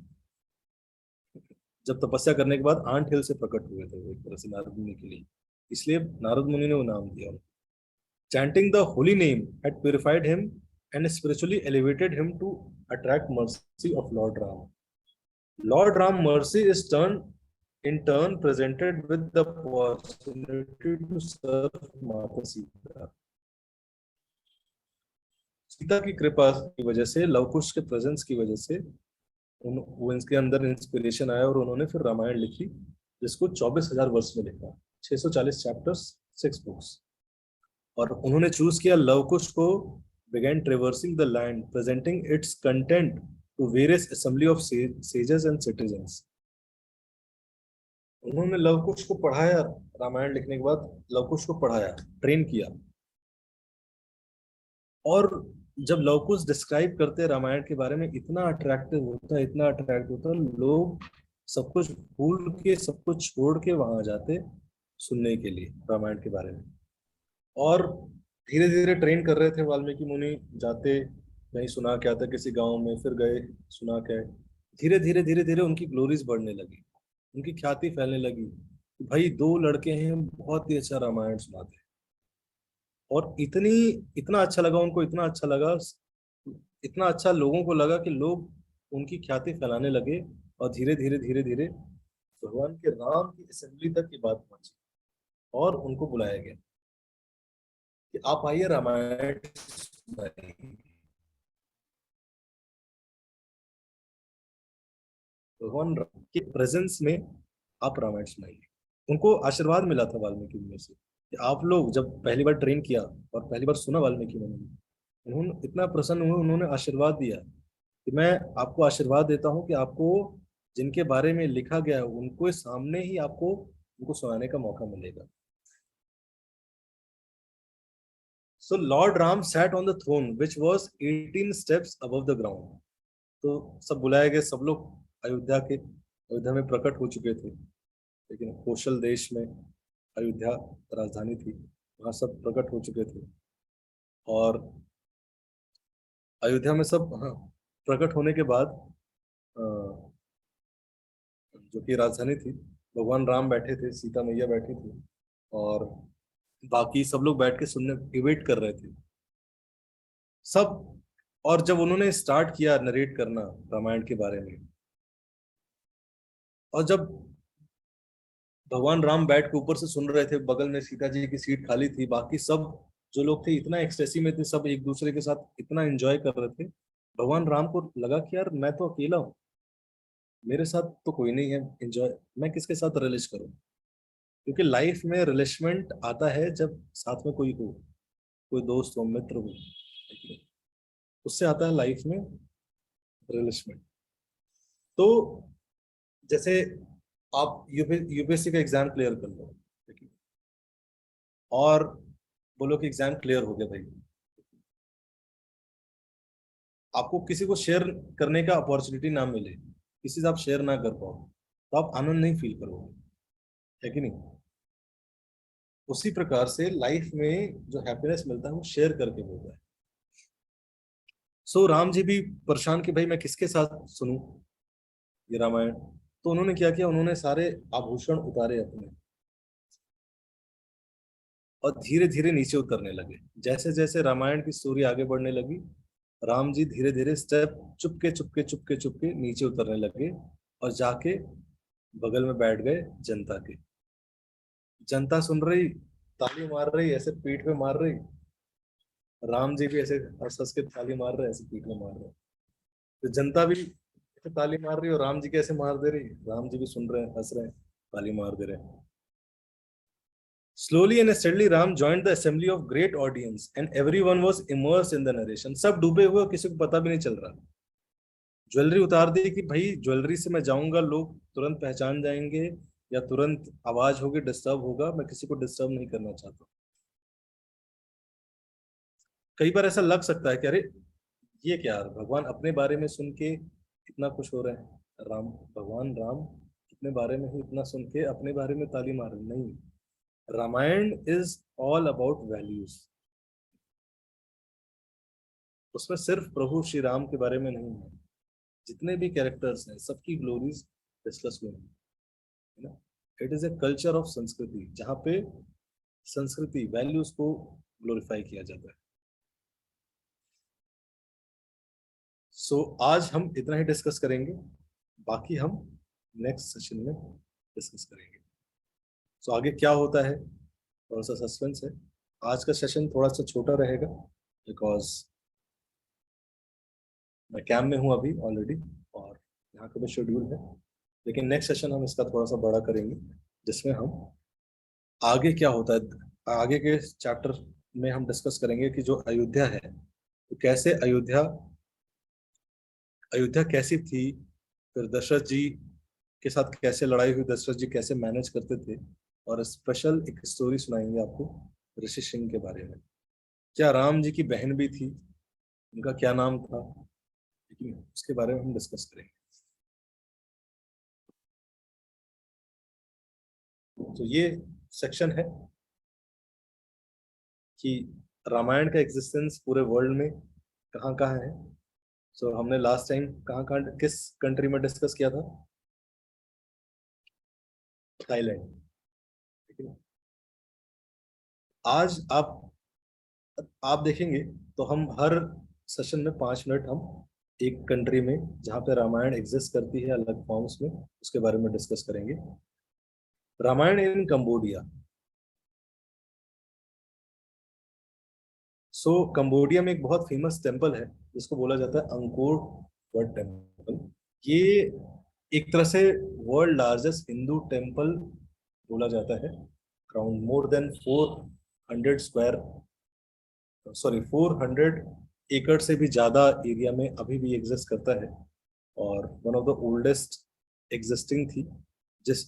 जब तपस्या करने के बाद आंट हिल से प्रकट हुए थे वो, एक तरह से नारद मुनि के लिए, इसलिए नारद मुनि ने वो नाम दिया। Chanting the holy name had purified him and spiritually elevated him to attract mercy of Lord Ram. Lord Ram mercy is turned in turn presented with the opportunity to serve Mata Sita. Sita की कृपा की वजह से, love कुश के presence की वजह से वो इनके अंदर इंस्पिरेशन आया और उन्होंने फिर रामायण लिखी, जिसको 24,000 वर्ष में लिखा, 640 चैप्टर्स, 6 बुक्स। और उन्होंने चूज किया लव कुश को, began traversing the land presenting its content to various assembly of sages and citizens. उन्होंने लव कुश को पढ़ाया, रामायण लिखने के बाद लव कुश को पढ़ाया, ट्रेन किया। और जब लव कुश डिस्क्राइब करते हैं रामायण के बारे में, इतना अट्रैक्टिव होता है, इतना अट्रैक्टिव होता है, लोग सब कुछ भूल के, सब कुछ छोड़ के वहां जाते सुनने के लिए रामायण के बारे में। और धीरे धीरे ट्रेन कर रहे थे वाल्मीकि मुनि, जाते कहीं सुना के आते किसी गांव में, फिर गए सुना के आए। धीरे धीरे धीरे धीरे उनकी ग्लोरीज बढ़ने लगी, उनकी ख्याति फैलने लगी कि भाई दो लड़के हैं बहुत ही अच्छा रामायण सुनाते हैं। और इतना अच्छा लगा उनको, इतना अच्छा लगा, इतना अच्छा लोगों को लगा कि लोग उनकी ख्याति फैलाने लगे, और धीरे धीरे धीरे धीरे भगवान के राम की असेंबली तक की बात पहुंची, और उनको बुलाया गया कि आप आइए रामायण सुनाइए। भगवान राम के प्रेजेंस में आप रामायण सुनाइए। उनको आशीर्वाद मिला था वाल्मीकि मुनि से कि आप लोग जब पहली बार ट्रेन किया और पहली बार सुना वाल्मीकि मुनि ने, उन्होंने इतना प्रसन्न हुए, उन्होंने आशीर्वाद दिया कि मैं आपको आशीर्वाद देता हूँ कि आपको जिनके बारे में लिखा गया है उनको सामने ही आपको उनको सुनाने का मौका मिलेगा। So lord Ram sat on the throne which was 18 steps above the ground. तो सब बुलाए गए, सब लोग अयोध्या में प्रकट हो चुके थे, लेकिन कौशल देश में अयोध्या राजधानी थी, वहां सब प्रकट हो चुके थे। और अयोध्या में सब, हाँ, प्रकट होने के बाद अ, जो कि राजधानी थी, भगवान राम बैठे थे, सीता मैया बैठी थी, और बाकी सब लोग बैठ के सुनने वेट कर रहे थे सब। और जब उन्होंने स्टार्ट किया नरेट करना रामायण के बारे में, और जब भगवान राम बैठ के ऊपर से सुन रहे थे, बगल में सीता जी की सीट खाली थी, बाकी सब जो लोग थे इतना एक्सटेसी में थे, सब एक दूसरे के साथ इतना एंजॉय कर रहे थे। भगवान राम को लगा कि यार मैं तो अकेला हूँ, मेरे साथ तो कोई नहीं है एंजॉय, मैं किसके साथ रिलिश करूँ। क्योंकि लाइफ में रिलिशमेंट आता है जब साथ में कोई हो, कोई दोस्त हो, मित्र हो, उससे आता है लाइफ में रिलिशमेंट। तो जैसे आप यूपीएससी का एग्जाम क्लियर कर लो, ठीक है, और बोलो कि एग्जाम क्लियर हो गया भाई, आपको किसी को शेयर करने का अपॉर्चुनिटी ना मिले, किसी से आप शेयर ना कर पाओ, तो आप आनंद नहीं फील करोगे, है कि नहीं। उसी प्रकार से लाइफ में जो हैप्पीनेस मिलता है वो शेयर करके मिलता है। सो राम जी भी परेशान कि भाई मैं किसके साथ सुनूं ये रामायण। तो उन्होंने क्या किया, उन्होंने सारे आभूषण उतारे अपने, और धीरे धीरे नीचे उतरने लगे। जैसे जैसे रामायण की स्टोरी आगे बढ़ने लगी, राम जी धीरे धीरे स्टेप चुपके चुपके चुपके चुपके नीचे उतरने लगे, और जाके बगल में बैठ गए जनता के। जनता सुन रही, ताली मार रही, ऐसे पीठ पे मार रही, राम जी भी ऐसे हंस हंस के ताली मार रहे, ऐसे पीठ में मार रहे। तो जनता भी ऐसे ताली मार रही और राम जी कैसे मार दे रही, राम जी भी सुन रहे हैं, हंस रहे हैं, ताली मार दे रहे हैं। Slowly and steadily, Ram joined the assembly of great audience, and everyone was immersed in the narration. सब डूबे हुए, किसी को पता भी नहीं चल रहा। ज्वेलरी उतार दी कि भाई ज्वेलरी से मैं जाऊंगा, लोग तुरंत पहचान जाएंगे, या तुरंत आवाज होगी, डिस्टर्ब होगा, मैं किसी को डिस्टर्ब नहीं करना चाहता। कई बार ऐसा लग सकता है कि अरे ये क्या यार, भगवान अपने बारे में सुन के इतना खुश हो रहे हैं, राम, भगवान राम अपने बारे में ही इतना सुन के अपने बारे में ताली मार रहे हैं। नहीं, Ramayana is all about values. उसमें सिर्फ प्रभु श्री राम के बारे में नहीं है, जितने भी कैरेक्टर्स हैं सबकी ग्लोरीज डिस्कस हुई है ना। It is a culture of संस्कृति, जहाँ पे संस्कृति वैल्यूज को ग्लोरीफाई किया जाता है। सो आज हम इतना ही डिस्कस करेंगे, बाकी हम नेक्स्ट सेशन में डिस्कस करेंगे। सो आगे क्या होता है थोड़ा सा सस्पेंस है। आज का सेशन थोड़ा सा छोटा रहेगा, बिकॉज मैं कैंप में हूँ अभी ऑलरेडी, और यहाँ का भी शेड्यूल है। लेकिन नेक्स्ट सेशन हम इसका थोड़ा सा बड़ा करेंगे, जिसमें हम आगे क्या होता है, आगे के चैप्टर में हम डिस्कस करेंगे कि जो अयोध्या है, तो कैसे अयोध्या अयोध्या कैसी थी, फिर दशरथ जी के साथ कैसे लड़ाई हुई, दशरथ जी कैसे मैनेज करते थे। और स्पेशल एक स्टोरी सुनाएंगे आपको ऋषि सिंह के बारे में। क्या राम जी की बहन भी थी, उनका क्या नाम था, लेकिन उसके बारे में हम डिस्कस करेंगे। तो ये सेक्शन है कि रामायण का एग्जिस्टेंस पूरे वर्ल्ड में कहाँ कहाँ है। सो हमने लास्ट टाइम कहाँ कहाँ किस कंट्री में डिस्कस किया था, थाईलैंड, ठीक है। आज आप देखेंगे तो हम हर सेशन में 5 मिनट हम एक कंट्री में जहाँ पे रामायण एग्जिस्ट करती है अलग फॉर्म्स में, उसके बारे में डिस्कस करेंगे। रामायण इन कंबोडिया। कंबोडिया में एक बहुत फेमस टेम्पल है जिसको बोला जाता है अंकोर वर्ड टेम्पल। ये एक तरह से वर्ल्ड लार्जेस्ट हिंदू टेम्पल बोला जाता है। अराउंड मोर देन 400 एकड़ से भी ज्यादा एरिया में अभी भी एग्जिस्ट करता है, और one of the oldest existing थी। जिस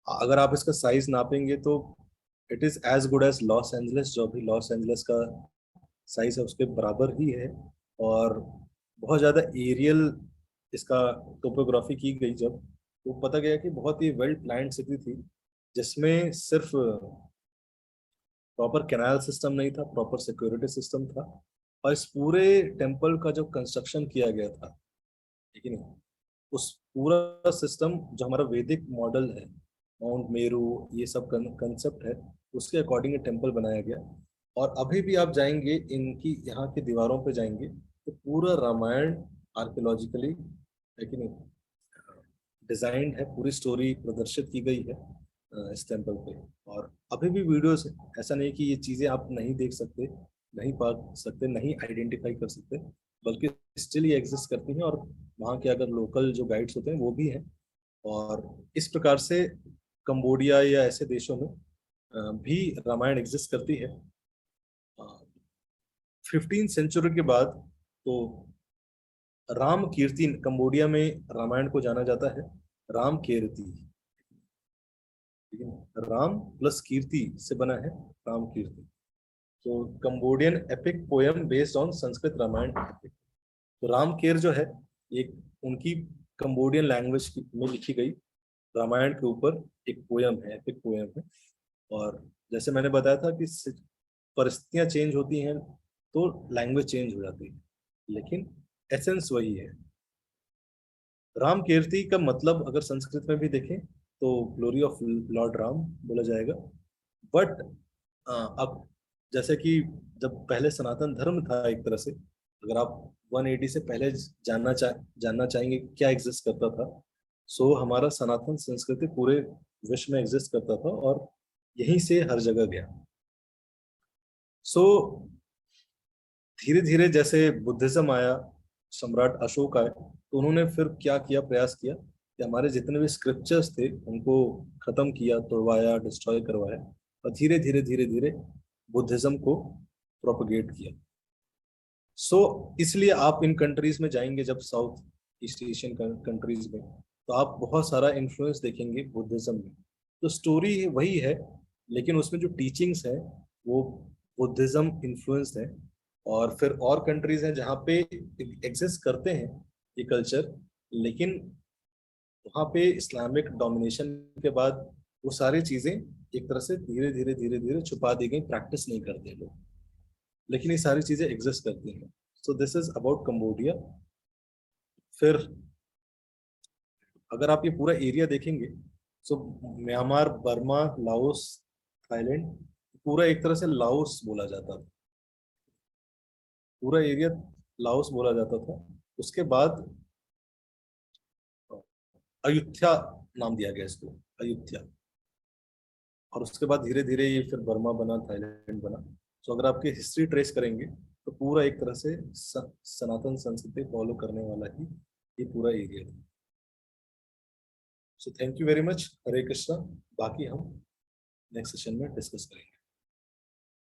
अगर आप इसका साइज नापेंगे तो it is as good as Los Angeles, जो अभी लॉस एंजलिस का साइज है उसके बराबर ही है। और बहुत ज़्यादा एरियल इसका टोपोग्राफी की गई जब, तो पता गया कि बहुत ही वेल प्लान्ड सिटी थी, जिसमें सिर्फ प्रॉपर कैनाल सिस्टम नहीं था, प्रॉपर सिक्योरिटी सिस्टम था। और इस पूरे टेम्पल का जो कंस्ट्रक्शन किया गया था, ठीक है नहीं, उस पूरा सिस्टम जो हमारा वैदिक मॉडल है, माउंट मेरू, ये सब कंसेप्ट है, उसके अकॉर्डिंग टेम्पल बनाया गया। और अभी भी आप जाएंगे इनकी यहाँ की दीवारों पे जाएंगे तो पूरा रामायण आर्कियोलॉजिकली है कि नहीं डिजाइंड है, पूरी स्टोरी प्रदर्शित की गई है इस टेम्पल पे। और अभी भी वीडियोस, ऐसा नहीं कि ये चीजें आप नहीं देख सकते, नहीं पा सकते, नहीं आइडेंटिफाई कर सकते, बल्कि स्टिल ये एग्जिस्ट करती हैं। और वहाँ के अगर लोकल जो गाइड्स होते हैं वो भी हैं। और इस प्रकार से कंबोडिया या ऐसे देशों में भी रामायण एग्जिस्ट करती है। 15 सेंचुरी के बाद तो राम कीर्ति, कंबोडिया में रामायण को जाना जाता है राम कीर्ति, ठीक है, राम प्लस कीर्ति से बना है राम कीर्ति। तो Cambodian epic poem based on Sanskrit Ramayana epic. तो राम केर जो है, एक उनकी कंबोडियन लैंग्वेज में लिखी गई रामायण के ऊपर एक पोयम है, एपिक पोयम है। और जैसे मैंने बताया था कि परिस्थितियां चेंज होती हैं तो लैंग्वेज चेंज हो जाती है, लेकिन एसेंस वही है। राम कीर्ति का मतलब अगर संस्कृत में भी देखें तो ग्लोरी ऑफ लॉर्ड राम बोला जाएगा। बट अब जैसे कि जब पहले सनातन धर्म था एक तरह से, अगर आप 180 से पहले जानना चाहेंगे कि क्या एग्जिस्ट करता था, सो हमारा सनातन संस्कृति पूरे विश्व में एग्जिस्ट करता था और यहीं से हर जगह गया। सो धीरे धीरे जैसे बुद्धिज्म आया, सम्राट अशोक आए, तो उन्होंने फिर क्या किया, प्रयास किया कि हमारे जितने भी स्क्रिप्चर्स थे उनको खत्म किया, तोड़वाया, डिस्ट्रॉय करवाया, और धीरे धीरे धीरे धीरे बुद्धिज्म को प्रोपगेट किया। इसलिए आप इन कंट्रीज में जाएंगे, जब साउथ ईस्ट एशियन कंट्रीज में, तो आप बहुत सारा इन्फ्लुएंस देखेंगे बुद्धिज्म में। तो स्टोरी वही है, लेकिन उसमें जो टीचिंग्स है वो बुद्धिज्म इन्फ्लुएंस है। और फिर और कंट्रीज हैं जहाँ पे एग्जिस्ट करते हैं ये कल्चर, लेकिन वहाँ पे इस्लामिक डोमिनेशन के बाद वो सारी चीजें एक तरह से धीरे धीरे धीरे धीरे छुपा दी गई, प्रैक्टिस नहीं करते लोग, लेकिन ये सारी चीजें एग्जिस्ट करती हैं। So this is about Cambodia. फिर अगर आप ये पूरा एरिया देखेंगे, सो म्यांमार, बर्मा, लाओस, थाईलैंड, पूरा एक तरह से लाओस बोला जाता था, पूरा एरिया लाओस बोला जाता था। उसके बाद अयुत्या नाम दिया गया इसको, अयुत्या। और उसके बाद धीरे धीरे ये फिर बर्मा बना, थाईलैंड बना। अगर आपकी हिस्ट्री ट्रेस करेंगे तो पूरा एक तरह से सनातन संस्कृति फॉलो करने वाला ही ये पूरा एरिया था। Thank you very much. Hare Krishna. बाकी हम नेक्स्ट सेशन में डिस्कस करेंगे।